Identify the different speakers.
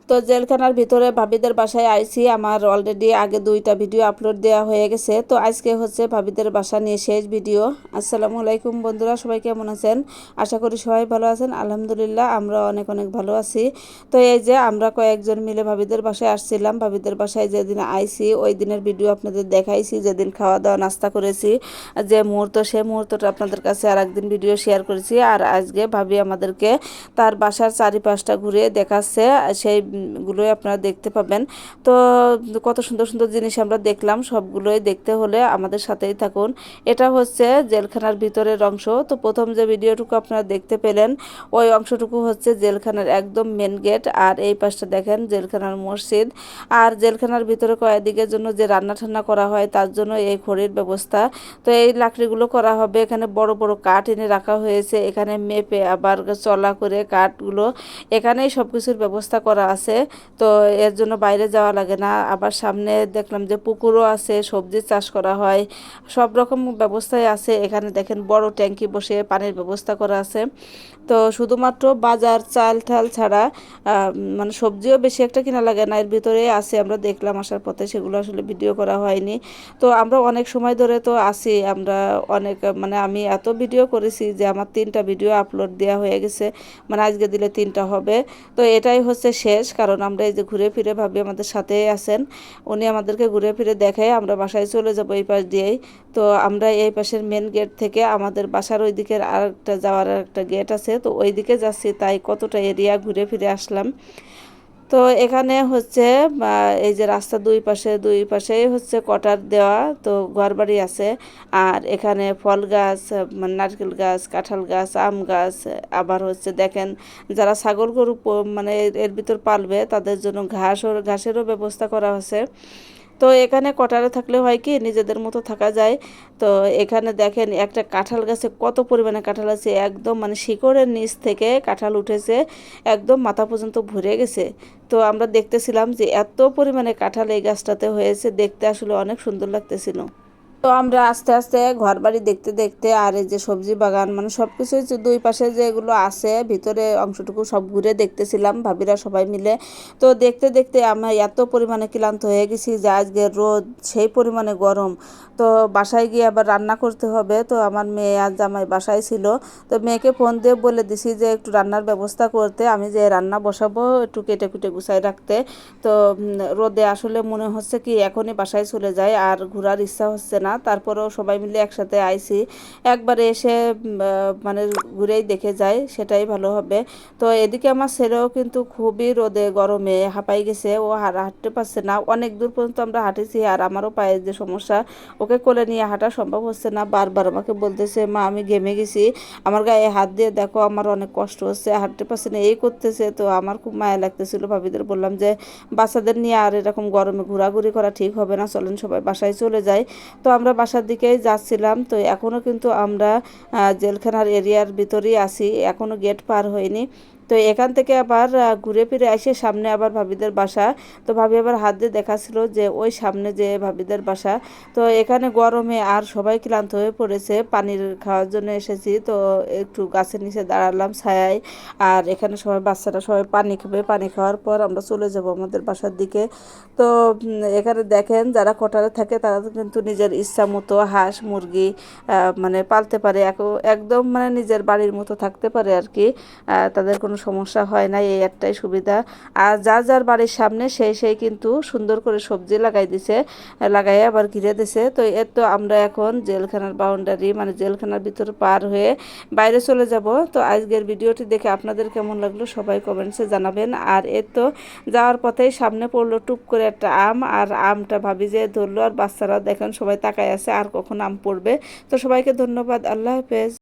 Speaker 1: তো জেলখানার ভিতরে ভাবিদের বাসায় আইছি। আমার অলরেডি আগে 2টা ভিডিও আপলোড দেওয়া হয়ে গেছে। তো আজকে হচ্ছে ভাবিদের বাসা নিয়ে শেষ ভিডিও। আসসালামু আলাইকুম বন্ধুরা, সবাই কেমন আছেন? আশা করি সবাই ভালো আছেন। আলহামদুলিল্লাহ আমরা অনেক অনেক ভালো আছি। তো এই যে আমরা কয়েকজন মিলে ভাবিদের বাসায় আসছিলাম। ভাবিদের বাসায় যেদিন আইছি ওই দিনের ভিডিও আপনাদের দেখাইছি, যেদিন খাওয়া দাওয়া নাস্তা করেছি, যে মুহূর্ত সেই মুহূর্তটা আপনাদের কাছে আর একদিন ভিডিও শেয়ার করেছি। আর আজকে ভাবি আমাদেরকে তার বাসার চারিপাশটা ঘুরে দেখাচ্ছে, সেইগুলোই আপনারা দেখতে পাবেন। তো কত সুন্দর সুন্দর জিনিস আমরা দেখলাম, সবগুলোই দেখতে হলে আমাদের সাথেই থাকুন। এটা হচ্ছে জেলখানার ভিতরের অংশ। তো প্রথম যে ভিডিওটুকু আপনারা দেখতে পেলেন ওই অংশটুকু হচ্ছে জেলখানার একদম মেন গেট। আর এই পাশটা দেখেন জেলখানার মসজিদ। আর জেলখানার ভিতরে কয়েকদিকের জন্য যে রান্না ঠান্না করা হয় তার জন্য এই খড়ির ব্যবস্থা। তো এই লাকড়িগুলো করা হবে। এখানে বড় বড় কাঠ এনে রাখা হয়েছে, এখানে মেপে আবার চলা করে কাঠগুলো এখানেই সব কিছুর ব্যবস্থা করা আছে। তো এর জন্য বাইরে যাওয়া লাগে না। আবার সামনে দেখলাম যে পুকুরও আছে, সবজি চাষ করা হয়, সব রকম ব্যবস্থাই আছে। এখানে দেখেন বড় ট্যাঙ্কি বসে পানির ব্যবস্থা করা আছে। তো শুধুমাত্র বাজার চাল ঠাল ছাড়া মানে সবজিও বেশি একটা কিনা লাগে না, এর ভিতরে আছে। আমরা দেখলাম আসার পথে, সেগুলো আসলে ভিডিও করা হয়নি। তো আমরা অনেক সময় ধরে তো আসি, আমরা অনেক মানে আমি এত ভিডিও করেছি যে আমার 3টা ভিডিও আপলোড দেওয়া হয়ে গেছে, মানে আজকে দিলে 3টা হবে। তো এটাই হচ্ছে শেষ, কারণ আমরা এই যে ঘুরে ফিরে ভাবি আমাদের সাথেই আছেন, উনি আমাদেরকে ঘুরে ফিরে দেখে আমরা বাসায় চলে যাবো এই পাশ দিয়েই। তো আমরা এই পাশের মেন গেট থেকে আমাদের বাসার ওই দিকের আরেকটা যাওয়ার একটা গেট আছে, তো ওই দিকে যাচ্ছি, তাই কতটা এরিয়া ঘুরে ফিরে আসলাম। তো এখানে হচ্ছে এই যে রাস্তা দুই পাশেই হচ্ছে কটার দেওয়া, তো ঘরবাড়ি আছে। আর এখানে ফল গাছ, মানে নারকেল গাছ, কাঁঠাল গাছ, আম গাছ। আবার হচ্ছে দেখেন যারা ছাগল গরু মানে এর ভিতর পালবে তাদের জন্য ঘাসেরও ব্যবস্থা করা হয়েছে। তো এখানে কটারে থাকলে হয় কি নিজেদের মতো থাকা যায়। তো এখানে দেখেন একটা কাঁঠাল গাছে কত পরিমাণে কাঁঠাল আছে, একদম মানে শিকড়ের নিচ থেকে কাঁঠাল উঠেছে, একদম মাথা পর্যন্ত ভরে গেছে। তো আমরা দেখতেছিলাম যে এত পরিমাণে কাঁঠাল এই গাছটাতে হয়েছে, দেখতে আসলে অনেক সুন্দর লাগতেছিল। তো আমরা আস্তে আস্তে ঘর বাড়ি দেখতে দেখতে আর এই যে সবজি বাগান মানে সব কিছুই দুই পাশে যেগুলো আছে ভিতরে অংশটুকু সব ঘুরে দেখতেছিলাম ভাবিরা সবাই মিলে। তো দেখতে দেখতে আমি এত পরিমাণে ক্লান্ত হয়ে গেছি যে আজকে রোদ সেই পরিমাণে গরম। তো বাসায় গিয়ে আবার রান্না করতে হবে। তো আমার মেয়ে আর জামাই বাসায় ছিল, তো মেয়েকে ফোন দিয়ে বলে দিছি যে একটু রান্নার ব্যবস্থা করতে, আমি যে রান্না বসাবো একটু কেটে কুটে গুছাই রাখতে। তো রোদে আসলে মনে হচ্ছে কি এখনই বাসায় চলে যায়, আর ঘোরার ইচ্ছা হচ্ছে না। তারপরেও সবাই মিলে একসাথে আইছি, একবারে এসে মানে ঘুরেই দেখে যায়, সেটাই ভালো হবে। তো এদিকে আমার ছেলেও কিন্তু খুবই রোদে গরমে হাঁপাই গেছে, ও হাঁটতে পারছে না। অনেক দূর পর্যন্ত আমরা হাঁটেছি, আর আমারও পায়ের যে সমস্যা, ওকে কোলে নিয়ে হাঁটা সম্ভব হচ্ছে না। বারবার আমাকে বলতেছে মা আমি ঘেমে গেছি, আমার গায়ে হাত দিয়ে দেখো, আমার অনেক কষ্ট হচ্ছে, হাঁটতে পারছে না, এই করতেছে। তো আমার খুব মায়া লাগতেছিল, ভাবিদের বললাম যে বাচ্চাদের নিয়ে আর এরকম গরমে ঘোরাঘুরি করা ঠিক হবে না, চলেন সবাই বাসায় চলে যায়। তো আমরা বাসার দিকেই যাচ্ছিলাম। তো এখনও কিন্তু আমরা জেলখানার এরিয়ার ভিতরেই আছি, এখনও গেট পার হয়নি। তো এখান থেকে আবার ঘুরে ফিরে এসে সামনে আবার ভাবিদের বাসা। তো ভাবি আবার হাত দিয়ে দেখাচ্ছিল যে ওই সামনে যে ভাবিদের বাসা। তো এখানে গরমে আর সবাই ক্লান্ত হয়ে পড়েছে, পানির খাওয়ার জন্য এসেছি। তো একটু গাছের নিচে দাঁড়ালাম ছায়ায়। আর এখানে সবাই বাচ্চারা সবাই পানি খাবে, পানি খাওয়ার পর আমরা চলে যাব আমাদের বাসার দিকে। তো এখানে দেখেন যারা কোয়ার্টারে থাকে তারা কিন্তু নিজের ইচ্ছা মতো হাঁস মুরগি মানে পালতে পারে, একদম মানে নিজের বাড়ির মতো থাকতে পারে আর কি। তাদের কোনো সমস্যা হয় না, এই একটাই সুবিধা। আর যার যার বাড়ির সামনে সেই কিন্তু সুন্দর করে সবজি লাগাই দিছে, লাগাই আবার ঘিরে দিছে। তো এর তো আমরা এখন জেলখানার বাউন্ডারি মানে জেলখানার ভিতর পার হয়ে বাইরে চলে যাব। তো আজকের ভিডিওটি দেখে আপনাদের কেমন লাগলো সবাই কমেন্টসে জানাবেন। আর এর তো যাওয়ার পথেই সামনে পড়লো টুপ করে একটা আম, আর আমটা ভাবি যে ধরলো, আর বাচ্চারা দেখেন সবাই তাকায় আছে আর কখন আম পড়বে। তো সবাইকে ধন্যবাদ, আল্লাহ হাফেজ।